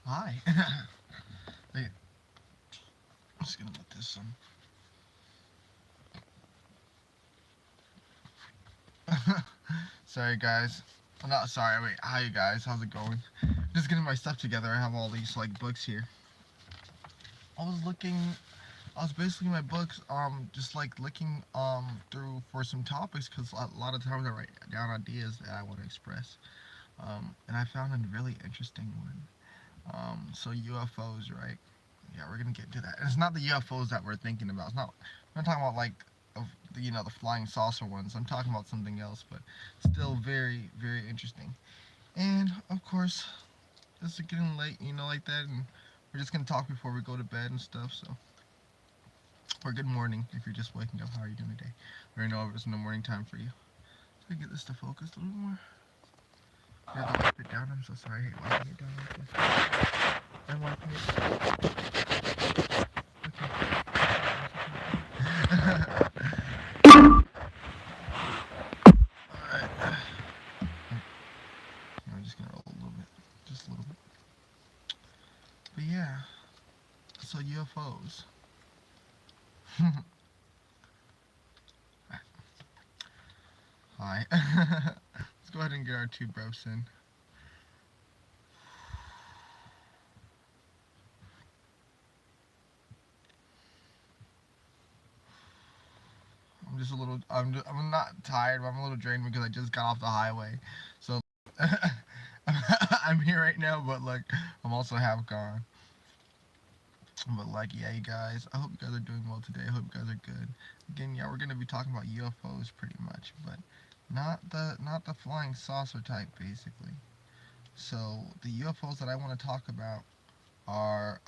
Hi. Wait, I'm just gonna let this sorry guys. I'm not sorry. Wait, hi guys. How's it going? Just getting my stuff together. I have all these like books here. I was looking. I was basically my books. Just like looking through for some topics because a lot of times I write down ideas that I want to express. And I found a really interesting one. So UFOs, right? Yeah, we're gonna get to that. And it's not the UFOs that we're thinking about. It's not. We're not talking about like of the flying saucer ones. I'm talking about something else, but still very very interesting. And of course, it's getting late, like that, and we're just gonna talk before we go to bed and stuff. So, or good morning if you're just waking up. How are you doing today? I already know it's in the morning time for you. So get this to focus a little more. I have to wipe it down. I'm so sorry. I hate wiping it down like this. I'm wiping it. Okay. Alright. I'm just gonna roll a little bit. Just a little bit. But yeah. So UFOs. Hi. Let's go ahead and get our two breaths in. I'm not tired, but I'm a little drained because I just got off the highway. So I'm here right now, but like I'm also half gone. But like, yeah, you guys, I hope you guys are doing well today. I hope you guys are good. Again, yeah, we're gonna be talking about UFOs pretty much, but not the flying saucer type, basically. So the UFOs that I want to talk about are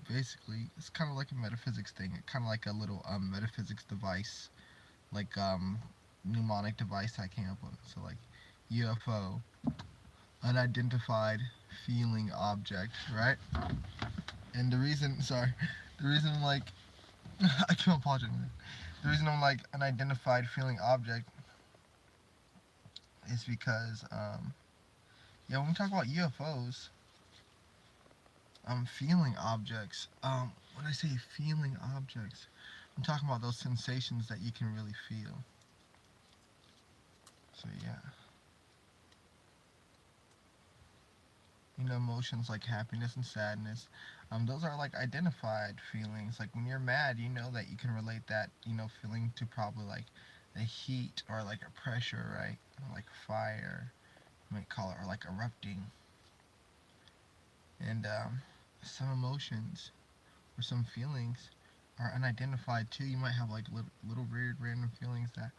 basically it's kind of like a metaphysics thing. It's kind of like a little metaphysics device, like mnemonic device I came up with. So like UFO, unidentified feeling object, right? And the reason, sorry, the reason I'm like I can't apologize. The reason I'm like unidentified feeling object is because yeah, when we talk about UFOs, feeling objects. When I say feeling objects, I'm talking about those sensations that you can really feel. So yeah, emotions like happiness and sadness. Those are like identified feelings. Like when you're mad, you know that you can relate that feeling to probably like the heat or like a pressure, right? Or like fire, you might call it, or like erupting. And some emotions or some feelings are unidentified too. You might have like little weird random feelings that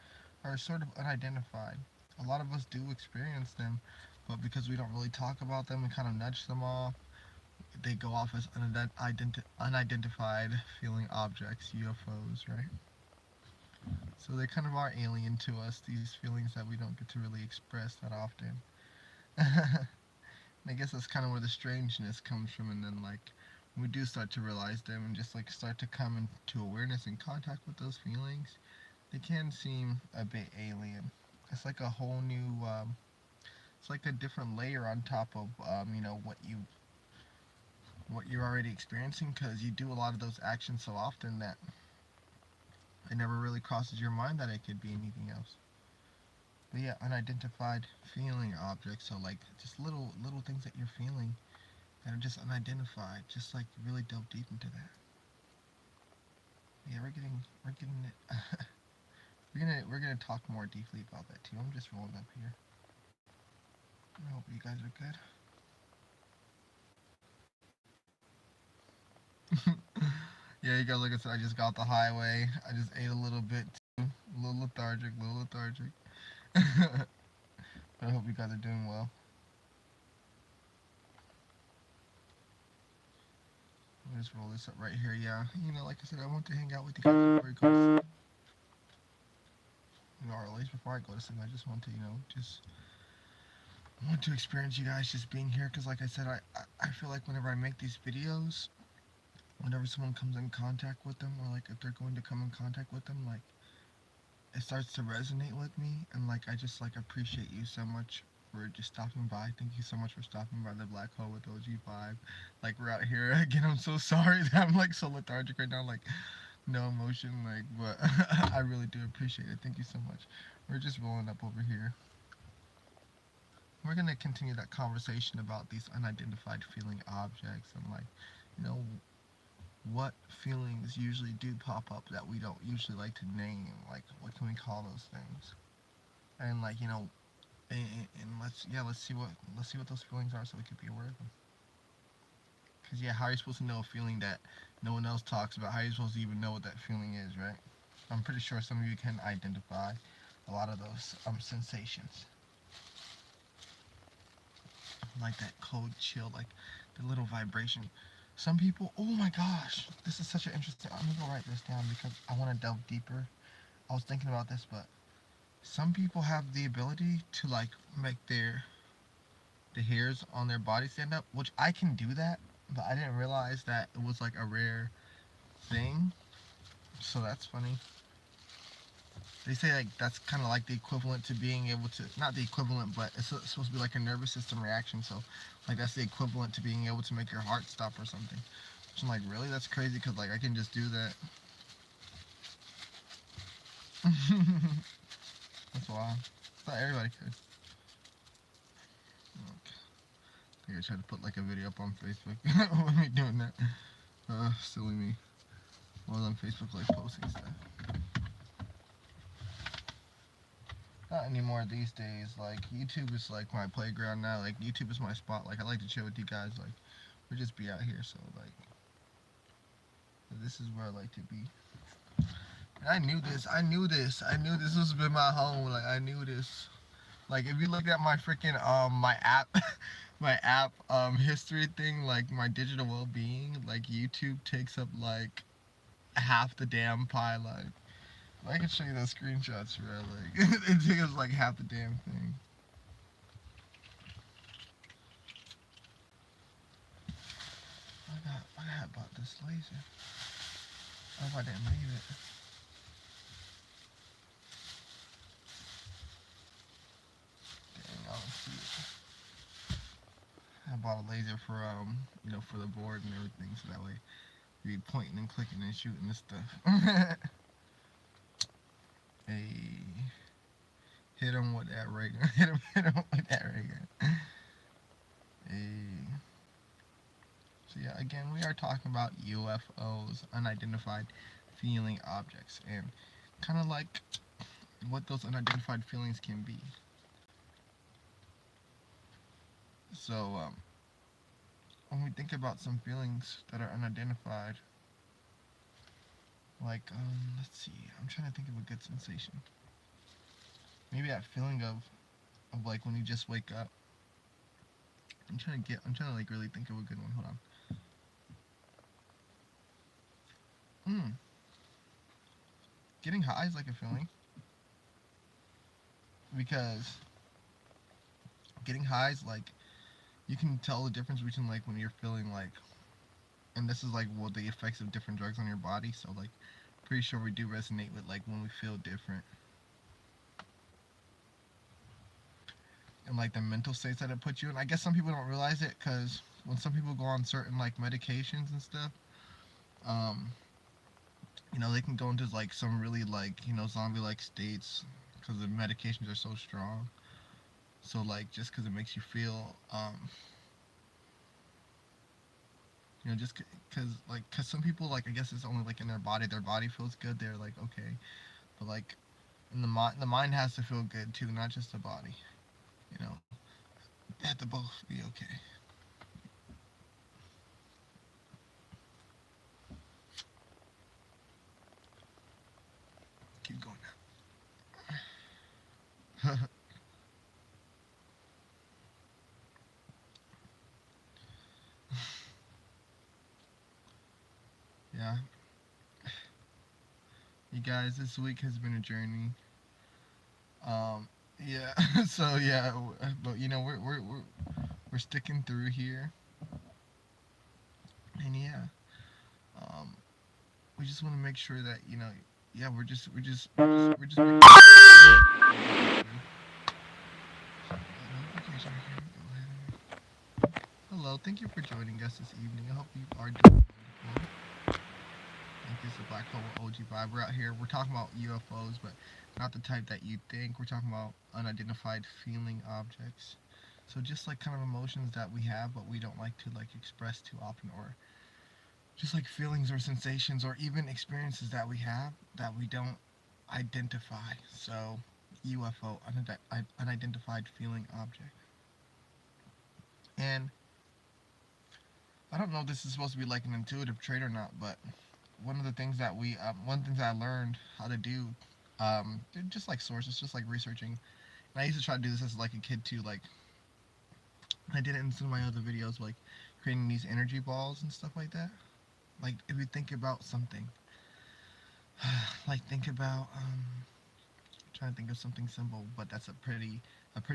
are sort of unidentified. A lot of us do experience them, but because we don't really talk about them and kind of nudge them off, they go off as unidentified feeling objects, UFOs, right? So they kind of are alien to us, these feelings that we don't get to really express that often. And I guess that's kind of where the strangeness comes from, and then like we do start to realize them and just like start to come into awareness and contact with those feelings, they can seem a bit alien. It's like a whole new, it's like a different layer on top of, what you're already experiencing because you do a lot of those actions so often that it never really crosses your mind that it could be anything else. But yeah, unidentified feeling objects. So like just little things that you're feeling that are just unidentified. Just like really delve deep into that. Yeah, we're getting it. we're gonna talk more deeply about that too. I'm just rolling up here. I hope you guys are good. Yeah, you guys, like I said, I just got the highway. I just ate a little bit too. A little lethargic, a little lethargic. But I hope you guys are doing well. Let me just roll this up right here. Yeah, like I said, I want to hang out with you guys before you go to sleep. Or at least before I go to sleep, I just want to, just want to experience you guys just being here. Because, like I said, I feel like whenever I make these videos, whenever someone comes in contact with them, or like if they're going to come in contact with them, like it starts to resonate with me, and like I just like appreciate you so much for just stopping by. Thank you so much for stopping by the Black Hole with OG5. Like, we're out here again. I'm so sorry that I'm like so lethargic right now. Like, no emotion. Like, but I really do appreciate it. Thank you so much. We're just rolling up over here. We're gonna continue that conversation about these unidentified feeling objects and like, you know, what feelings usually do pop up that we don't usually like to name. Like, what can we call those things? And like, and let's see what those feelings are so we can be aware of them. Cause yeah, how are you supposed to know a feeling that no one else talks about? How are you supposed to even know what that feeling is, right? I'm pretty sure some of you can identify a lot of those sensations, like that cold chill, like the little vibration. Some people, oh my gosh, this is such an interesting. I'm gonna go write this down because I want to delve deeper. I was thinking about this, but some people have the ability to like make the hairs on their body stand up, which I can do that, but I didn't realize that it was like a rare thing. So that's funny. They say like that's kind of like the equivalent to being able to, not the equivalent, but it's supposed to be like a nervous system reaction. So like that's the equivalent to being able to make your heart stop or something. Which I'm like, really? That's crazy because like I can just do that. That's wild. I thought everybody could. Okay. I think I tried to put like a video up on Facebook with me doing that. Silly me. I was on Facebook like posting stuff. Not anymore these days. Like YouTube is like my playground now. Like YouTube is my spot. Like I like to chill with you guys. Like we just be out here. So like this is where I like to be. And I knew this. I knew this. I knew this was been my home. Like I knew this. Like if you look at my freaking my app my app history thing, like my digital well-being, like YouTube takes up like half the damn pie. Like I can show you those screenshots, bro. Like it takes up like half the damn thing. I forgot about this laser. I hope I didn't leave it. Dang, I don't see it. I bought a laser for for the board and everything, so that way you be pointing and clicking and shooting and stuff. Hey, hit him with that ray gun. Hit him with that ray gun. Hey. So yeah, again, we are talking about UFOs, unidentified feeling objects, and kind of like what those unidentified feelings can be. So when we think about some feelings that are unidentified, like let's see, I'm trying to think of a good sensation. Maybe that feeling of like when you just wake up. I'm trying to like really think of a good one. Hold on. Getting high is like a feeling, because getting high is like you can tell the difference between like when you're feeling like, and this is like what the effects of different drugs on your body. So like pretty sure we do resonate with like when we feel different and like the mental states that it puts you in. I guess some people don't realize it because when some people go on certain like medications and stuff, um, they can go into like some really like zombie-like states because the medications are so strong. So like just because it makes you feel, just because some people like I guess it's only like in their body feels good. They're like okay, but like in the mind has to feel good too, not just the body. You know, they have to both be okay. Keep going now. Yeah, you guys, this week has been a journey. Yeah. So yeah, but we're sticking through here, and yeah, um, we just want to make sure that yeah, we're just making Go ahead. Hello, thank you for joining us this evening. I hope you are doing wonderful. I think this is a Black Hole OG vibe. We're out here, we're talking about UFOs, but not the type that you think. We're talking about unidentified feeling objects. So just like kind of emotions that we have, but we don't like to like express too often, or just like feelings or sensations, or even experiences that we have that we don't identify. So UFO, unidentified feeling object. And I don't know if this is supposed to be like an intuitive trait or not, but one of the things I learned how to do, just like sources, just like researching. And I used to try to do this as like a kid too. Like I did it in some of my other videos, like creating these energy balls and stuff like that. Like if you think about something, like think about trying to think of something simple, but that's a pretty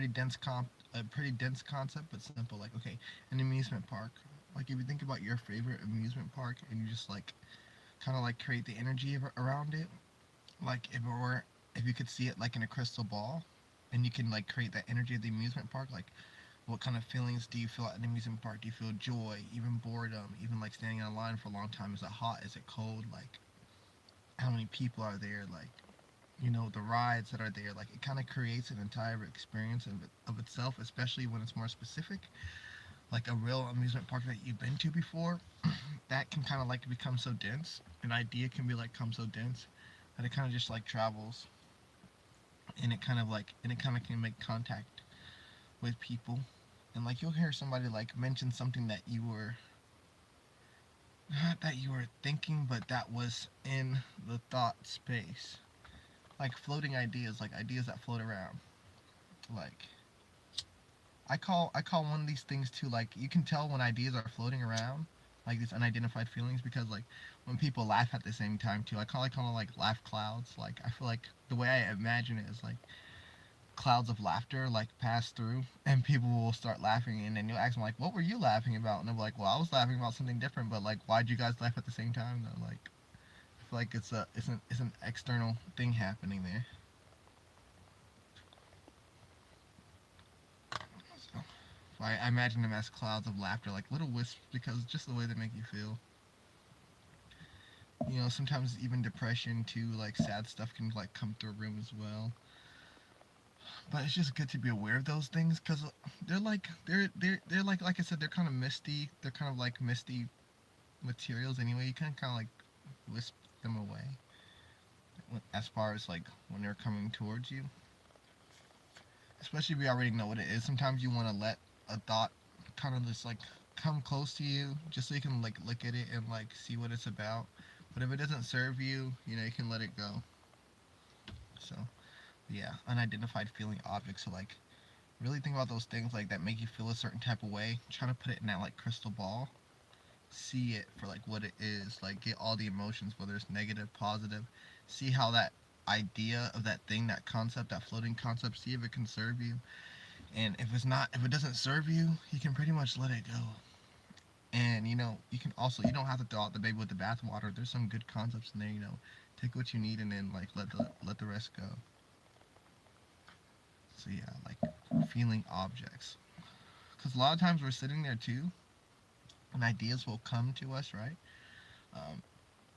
dense concept, but simple. Like okay, an amusement park. Like if you think about your favorite amusement park and you just like kind of like create the energy around it, like if you could see it like in a crystal ball, and you can like create that energy of the amusement park, like what kind of feelings do you feel at an amusement park? Do you feel joy, even boredom, even like standing in a line for a long time? Is it hot? Is it cold? Like how many people are there? Like the rides that are there, like it kind of creates an entire experience of itself, especially when it's more specific, like a real amusement park that you've been to before. That can kind of like become so dense. An idea can be like come so dense that it kind of just like travels, and it kind of can make contact with people, and like you'll hear somebody like mention something that you were not that you were thinking, but that was in the thought space, like floating ideas, like ideas that float around. Like I call one of these things too, like you can tell when ideas are floating around, like these unidentified feelings, because like when people laugh at the same time too, I call it like laugh clouds. Like I feel like the way I imagine it is like clouds of laughter like pass through, and people will start laughing, and then you'll ask them like, what were you laughing about? And they'll be like, well, I was laughing about something different, but like why'd you guys laugh at the same time though? Like I feel like it's an external thing happening there. So I imagine them as clouds of laughter, like little wisps, because just the way they make you feel. Sometimes even depression too, like sad stuff can like come through a room as well. But it's just good to be aware of those things, because they're like I said, they're kind of misty. They're kind of like misty materials anyway. You can kind of like wisp them away as far as like when they're coming towards you. Especially if you already know what it is. Sometimes you want to let a thought kind of just like come close to you, just so you can like look at it and like see what it's about. But if it doesn't serve you, you can let it go. So yeah, unidentified feeling objects. So like really think about those things like that make you feel a certain type of way. Trying to put it in that like crystal ball. See it for like what it is. Like get all the emotions, whether it's negative, positive. See how that idea of that thing, that concept, that floating concept, see if it can serve you. And if it doesn't serve you, you can pretty much let it go. And you can also, you don't have to throw out the baby with the bathwater. There's some good concepts in there. Take what you need and then like let the rest go. So yeah, like feeling objects, because a lot of times we're sitting there too, and ideas will come to us, right? Um,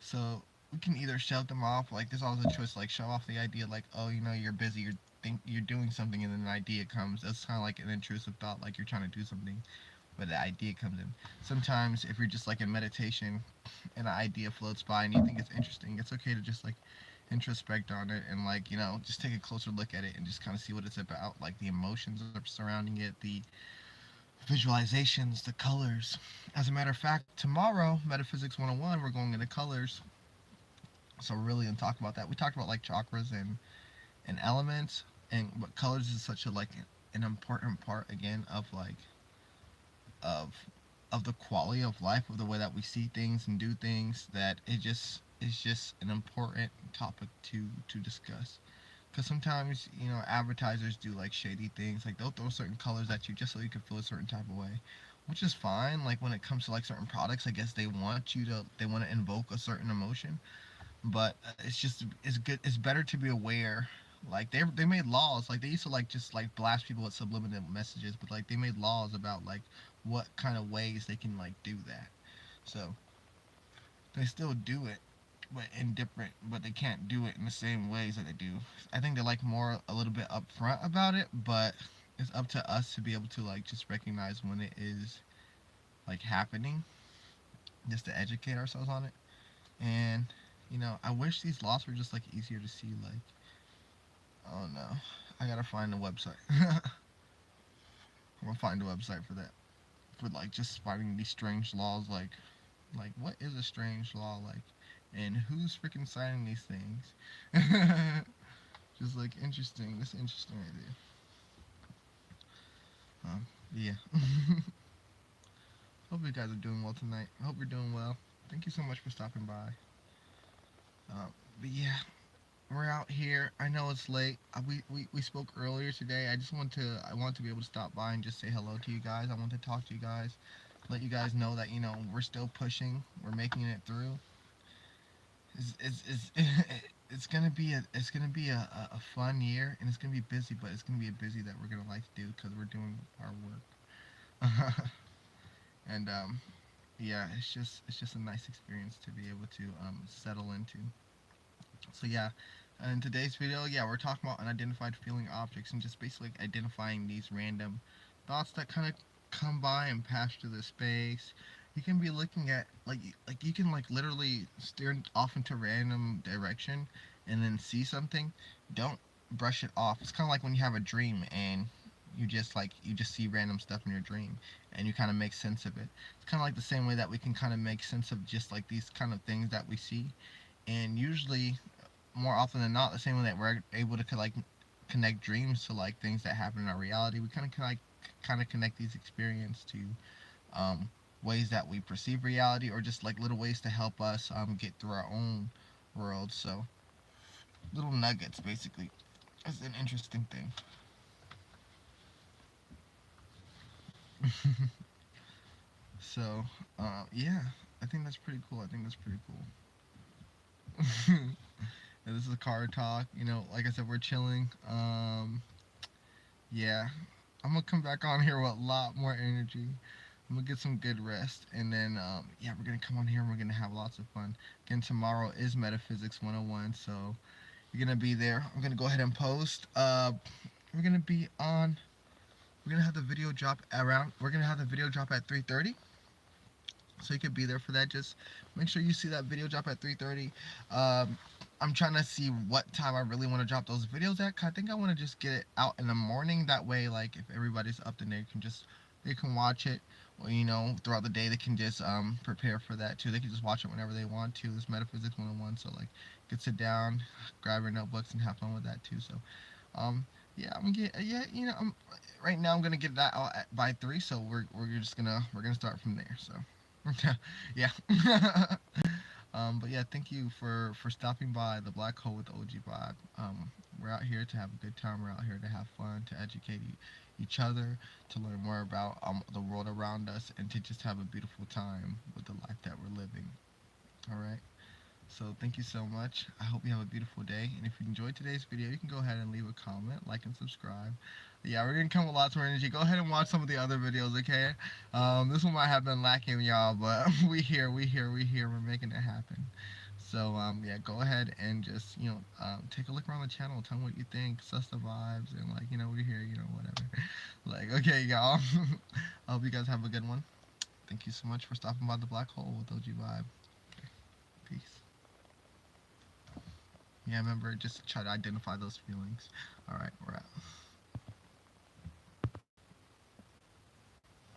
so we can either shove them off. Like there's always a choice, like shove off the idea, like oh you're busy, you're doing something, and then an idea comes. That's kind of like an intrusive thought, like you're trying to do something, but the idea comes in. Sometimes if you're just like in meditation and an idea floats by and you think it's interesting, it's okay to just like introspect on it and like just take a closer look at it and just kind of see what it's about, like the emotions surrounding it, the visualizations, the colors. As a matter of fact, tomorrow, Metaphysics 101, we're going into colors. So we're really going to talk about that. We talked about like chakras and elements, and but colors is such a like an important part again of like of the quality of life, of the way that we see things and do things, that it just is just an important topic to discuss. Because sometimes advertisers do like shady things, like they'll throw certain colors at you just so you can feel a certain type of way, which is fine. Like when it comes to like certain products, I guess they want to invoke a certain emotion, but it's better to be aware Like they made laws. Like they used to like just like blast people with subliminal messages, but like they made laws about like what kind of ways they can like do that. So they still do it, but in different. But they can't do it in the same ways that they do. I think they're like more a little bit upfront about it, but it's up to us to be able to like just recognize when it is like happening, just to educate ourselves on it. And I wish these laws were just like easier to see. Like, oh no, I gotta find a website. I'm gonna find a website for that. For like just finding these strange laws. Like what is a strange law like, and who's freaking signing these things? Just like interesting. This interesting idea. Yeah. Hope you guys are doing well tonight. I hope you're doing well. Thank you so much for stopping by. But yeah, we're out here. I know it's late. We spoke earlier today. I want to be able to stop by and just say hello to you guys. I want to talk to you guys, let you guys know that we're still pushing. We're making it through. It's it's gonna be a fun year, and it's gonna be busy, but it's gonna be a busy that we're gonna like to do because we're doing our work. And yeah, it's just a nice experience to be able to settle into. So yeah, in today's video, yeah, we're talking about unidentified feeling objects and just basically identifying these random thoughts that kind of come by and pass through the space. You can be looking at like you can like literally steer off into random direction and then see something. Don't brush it off. It's kind of like when you have a dream and you just see random stuff in your dream and you kind of make sense of it. It's kind of like the same way that we can kind of make sense of just like these kind of things that we see, and usually more often than not, the same way that we're able to like connect dreams to like things that happen in our reality, we kind of connect these experiences to um, ways that we perceive reality, or just like little ways to help us get through our own world. So little nuggets, basically. It's an interesting thing. So yeah, I think that's pretty cool. I think that's pretty cool. And this is a car talk. Like I said, we're chilling. Yeah, I'm gonna come back on here with a lot more energy. I'm gonna get some good rest, and then yeah, we're gonna come on here and we're gonna have lots of fun. Again, tomorrow is Metaphysics 101, so you're gonna be there. I'm gonna go ahead and post. We're gonna be on. We're gonna have the video drop around. We're gonna have the video drop at 3:30, so you could be there for that. Just make sure you see that video drop at 3:30. I'm trying to see what time I really want to drop those videos at. 'Cause I think I want to just get it out in the morning. That way, like if everybody's up, then they can watch it. Or, throughout the day they can just prepare for that too. They can just watch it whenever they want to. This Metaphysics 101, so like you can sit down, grab your notebooks, and have fun with that too. So yeah, I'm gonna get yeah, right now I'm gonna get that out by 3. So we're gonna start from there. So. Yeah. But yeah, thank you for stopping by the Black Hole with OG Vibe. We're out here to have a good time. We're out here to have fun, to educate each other, to learn more about the world around us, and to just have a beautiful time with the life that we're living. All right. So thank you so much. I hope you have a beautiful day. And if you enjoyed today's video, you can go ahead and leave a comment, like, and subscribe. Yeah, we're gonna come with lots more energy. Go ahead and watch some of the other videos, okay? This one might have been lacking, y'all, but we here. We're making it happen. So yeah, go ahead and just take a look around the channel. Tell me what you think. Suss the vibes, and like we're here. Whatever. Like okay, y'all. I hope you guys have a good one. Thank you so much for stopping by the Black Hole with OG Vibe. Peace. Yeah, remember, just try to identify those feelings. Alright, we're out.